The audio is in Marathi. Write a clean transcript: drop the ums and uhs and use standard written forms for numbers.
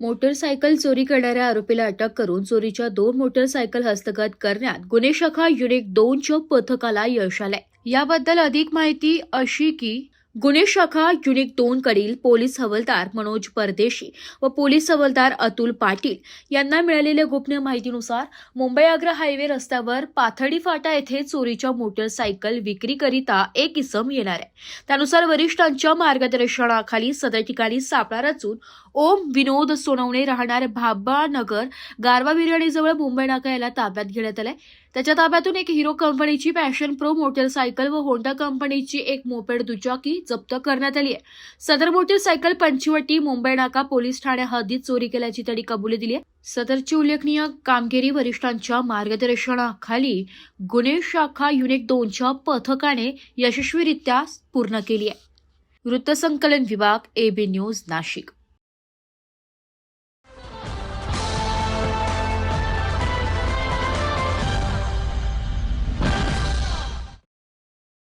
मोटरसायकल चोरी करणाऱ्या आरोपीला अटक करून चोरीच्या 2 मोटरसायकल हस्तगत करण्यात गुन्हे शाखा युनिट 2च्या पथकाला यश आलंय। याबद्दल अधिक माहिती अशी की गुन्हे शाखा युनिट 2 कडील पोलीस हवालदार मनोज परदेशी व पोलीस हवालदार अतुल पाटील यांना मिळालेल्या गोपनीय माहितीनुसार मुंबई आग्रा हायवे रस्त्यावर पाथडी फाटा येथे चोरीच्या मोटरसायकल विक्रीकरिता एक इसम येणार आहे। त्यानुसार वरिष्ठांच्या मार्गदर्शनाखाली सदर ठिकाणी सापळा रचून ओम विनोद सोनवणे राहणार भाबानगर गारवा बिर्याणीजवळ मुंबई नाका याला ताब्यात घेण्यात आले। त्याच्या ताब्यातून एक हिरो कंपनीची पॅशन प्रो मोटरसायकल व होंडा कंपनीची एक मोपेड दुचाकी जप्त करण्यात आली आहे। सदर मोटरसायकल पंचवटी मुंबई नाका पोलीस ठाण्या हद्दीत चोरी केल्याची त्यांनी कबुली दिली आहे। सदरची उल्लेखनीय कामगिरी वरिष्ठांच्या मार्गदर्शनाखाली गुन्हे शाखा युनिट 2च्या पथकाने यशस्वीरित्या पूर्ण केली आहे। वृत्तसंकलन विभाग, AB न्यूज, नाशिक।